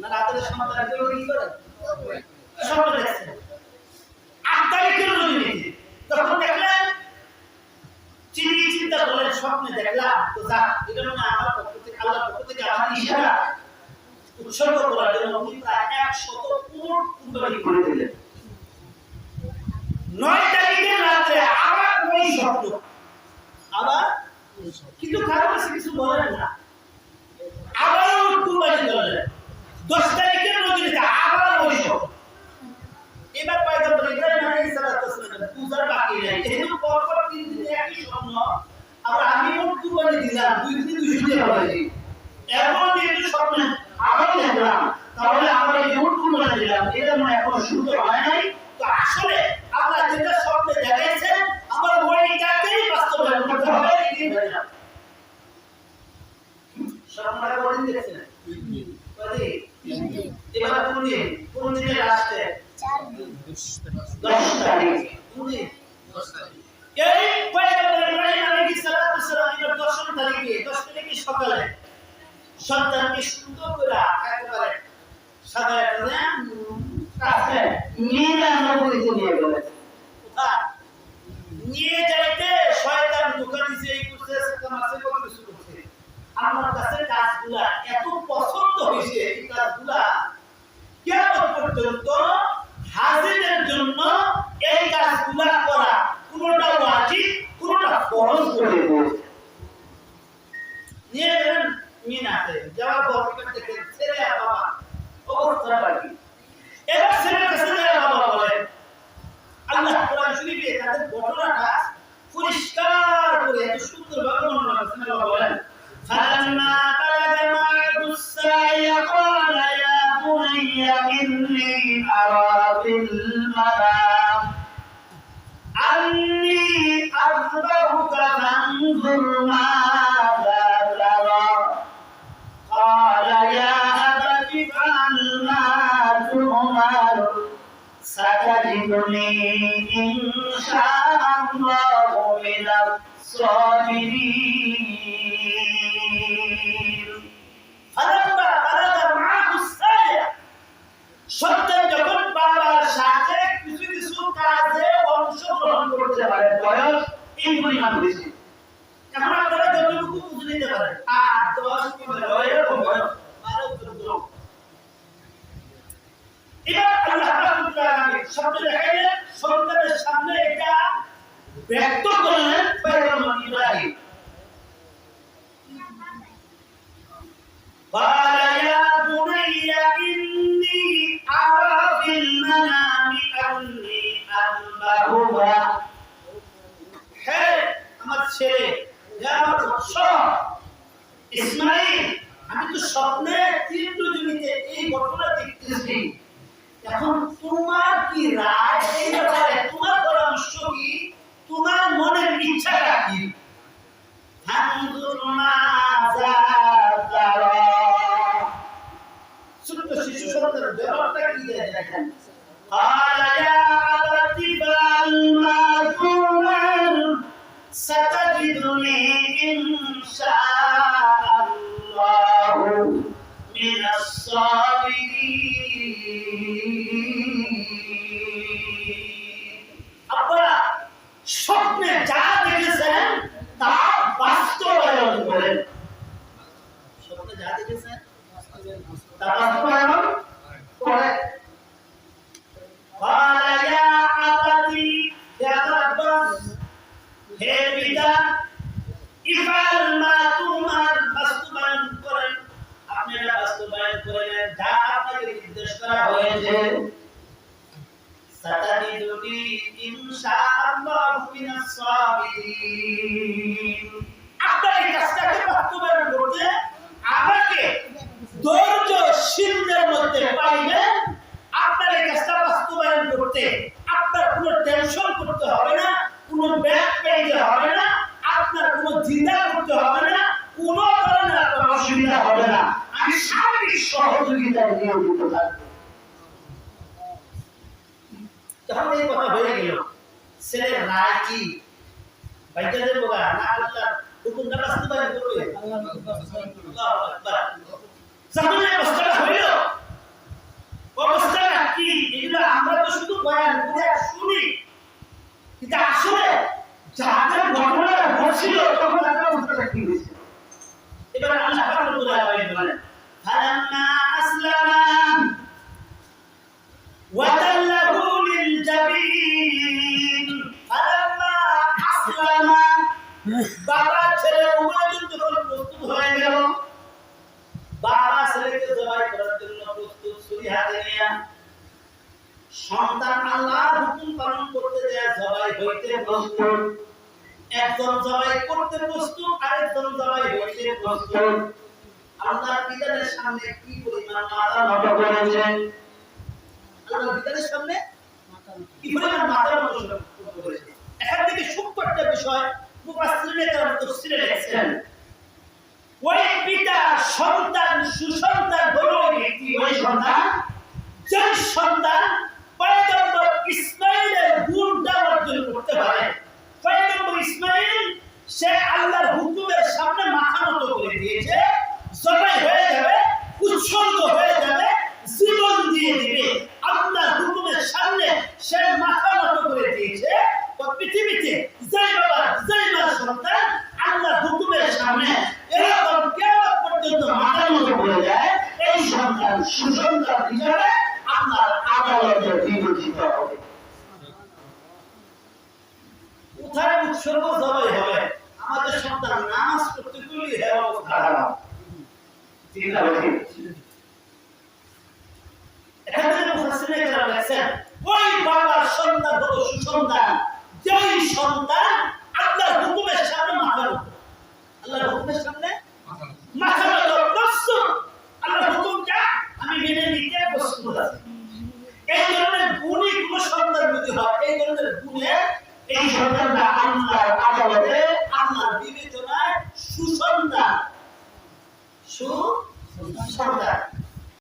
না রাতের সন্তানকে কি করে স্বপ্ন দেখছেন 8 তারিখের রজনীতে তখন দেখলেন চিন্তা করলেন স্বপ্নে দেখলাম তো যা এটা মানে আমার পক্ষ থেকে আল্লাহর পক্ষ থেকে আমার ইশারা উৎসর্গ করার জন্য উনি প্রায় 100 উট কুরবানি করে দিলেন 9 তারিখের রাতে আবার ওই স্বপ্ন আবার কিন্তু কারো কাছে কিছু বলেন না আবার উট কুরবানি করলেন 10 তারিখের রজনীতে আবার ওই স্বপ্ন এবার পয়গম্বর ইব্রাহিম আলাইহিস সালাম পূজার বাকি নেই যেহেতু পরপর 3 দিনে একই স্বপ্ন আবার আমি উট কুরবানি দিলাম 2 দিন 2 দিয়ে বলেছি এখন যেহেতু স্বপ্ন আবার দেখলাম তাহলে আমরা এই উট কুরবানি দিলাম এটা মনে এখন শুরু হয় নাই তো আসলে আল্লাহ যেটা স্বপ্নে দেখাইছেন আমরা ওইটাকেই বাস্তবায়ন করতে হবে এই ভাই না স্বপ্নটা কোন দিন দেখছেন এবার কোন দিনে লাস্টে 10 তারিখ এই পয়গম্বর ইব্রাহিম আলাইহিস সালাম এর 10 তারিখে সকালে সন্তানকে সুন্দর করে একেবারে সাজায় রাখে নিয়ে নবুয়তে নিয়ে গেলেন নিয়ে যাইতে শয়তান ধোঁকা দিয়েছে এই করছে কামাছে কত কিছু করছে আমার কাছে কাজগুলা এত পছন্দ হয়েছে এই কাজগুলা কিয়ামত পর্যন্ত হাজিদের জন্য এই কাজগুলা করা কোনটা ওয়াজিব কোনটা ফরজ করে দিয়েছে নিয়ে গেলেন মিনাতে যাওয়ার পর থেকে ছেলে বাবা অবস্থা বাকি এবার ছেলের কাছে বাবা বলেন আল্লাহ কোরআন শরীফে তাদের ঘটনাটা পরিষ্কার করে এত সুন্দরভাবে বর্ণনা করেছেন বাবা বলেন ফালাম্মা বালাগা মা'আহুস সা'য়া ক্বালা ইয়া বুনাইয়া ইন্নী আরা ফিল মানাম আন্নী আযবাহুকা ফানজুর মাযা তারা قال يا أبت افعل ما تؤمر ستجدني إن شاء الله من الصابرين فلما بلغ معه السعي সন্তান যখন বাবার সাথে কিছু কিছু কাজে অংশগ্রহণ করতে পারে বয়স এই পরিমাণ বেশি এখন আপনারা যতটুকু বুঝে নিতে পারেন 8 10 15 এরকম বয়স 12 14 এবার আল্লাহ রাব্বুল আলামিন স্বপ্নে দেখাইলেন সন্তানের সামনে এটা ব্যক্ত করলেন পয়গম্বর ইব্রাহিম قال يا بني إني أرى في المنام أني أذبحك হে আমার ছেলে ইসমাইল আমি তো স্বপ্নে তীব্র জমিতে এই ঘটনা দেখতেছি এখন তোমার কি রায় এই ব্যাপারে তোমার পরামর্শ কি তোমার মনের ইচ্ছাটা কি ছোট্ট শিশু সন্তানের ব্যাপারটা কি দেখেন قال يا أبت افعل ما تؤمر ستجدني إن شاء الله من الصابرين আপনারা স্বপ্নে যা দেখেছেন তা বাস্তবায়ন করেন স্বপ্নে যা দেখেছেন তা বাস্তবায়ন করেন قال يا أبتي يا رب হে পিতা ইফআল মা তুমার বাস্তবায়ন করেন আপনি এটা বাস্তবায়ন করেন যা আপনাকে নির্দেশ করা হয়েছে সাতাদিদুনি ইনশাআল্লাহু মিনাস সাবিরিন আপনার এই কাজটাকে বাস্তবায়ন করতে আমাকে ধৈর্যশীলদের মধ্যে পাইবেন আপনার এই কাজটা বাস্তবায়ন করতে আপনার কোনো টেনশন করতে হবে না কোনো ব্যাগ পেতে হবে না আপনার কোনো চিন্তা করতে হবে না কোনো ধরনের আপনার অসুবিধা হবে না আমি সার্বিক সহযোগিতা নিয়োজিত থাকবো যখন এই কথা হয়ে গেল ছেলের রায় কি ভাইজাদের বোকা না আল্লাহর হুকুমটা বাস্তবায়ন করবে আল্লাহু আকবার যখন এই অবস্থাটা হইল নিয়া সন্তান আল্লাহর হুকুম পালন করতে দেয়া জবাই হইতে প্রস্তুত। একজন জবাই করতে প্রস্তুত, আরেকজন জবাই হইতে প্রস্তুত। আল্লাহর বিধানের সামনে কি পরিমাণ মাথা নত করেছে, আল্লাহর বিধানের সামনে কি পরিমাণ মাথা নত করেছে। এখান থেকে সূক্ষ্ম একটা বিষয় মুফাসসিরিনে কেরাম তাফসীরে লিখছেন, ওই পিতা সন্তান সুসন্তান হলো ওই ব্যক্তি, ওই সন্তান যে সন্তান পয়গম্বর ইসমাঈলের গুণটা অর্জন করতে পারে। পয়গম্বর ইসমাঈল সে আল্লাহর হুকুমের সামনে মাথা নত করে দিয়েছে, জবাই হয়ে যাবে, উৎসর্গ হয়ে যাবে, জীবন দিয়ে দিবে। আল্লাহর হুকুমের সামনে সে মাথা নত করে দিয়েছে। তো পৃথিবীতে যেই বাবা যেই মার সন্তান আল্লাহর হুকুমের সামনে এরকম কিয়ামত পর্যন্ত মাথা নত করে যায়, এই সন্তান সুসন্তান হিসেবে আল্লাহর আদালতে বিবেচিত হবে। কোথায় উৎসর্গ জবাই হবে? আমাদের সন্তান নামাজ পড়তে গেলে এর অবস্থা খারাপ। চিন্তা করুন, এখানে মুফাসসিরিনে কেরাম লিখছেন, ওই বাবার সন্তান হলো সুসন্তান যেই সন্তান আল্লাহর হুকুমের সামনে মাথা নত, আল্লাহর হুকুমের সামনে মাথা নত প্রস্তুত। আল্লাহর হুকুমটা আমি মেনে নিতে প্রস্তুত আছি। এই ধরনের গুণী কোন সন্তান যদি হয়, এই ধরনের গুণে এই সন্তানটা আল্লাহর আদালতে আল্লাহর বিবেচনায় সুসন্তান, সুসন্তান।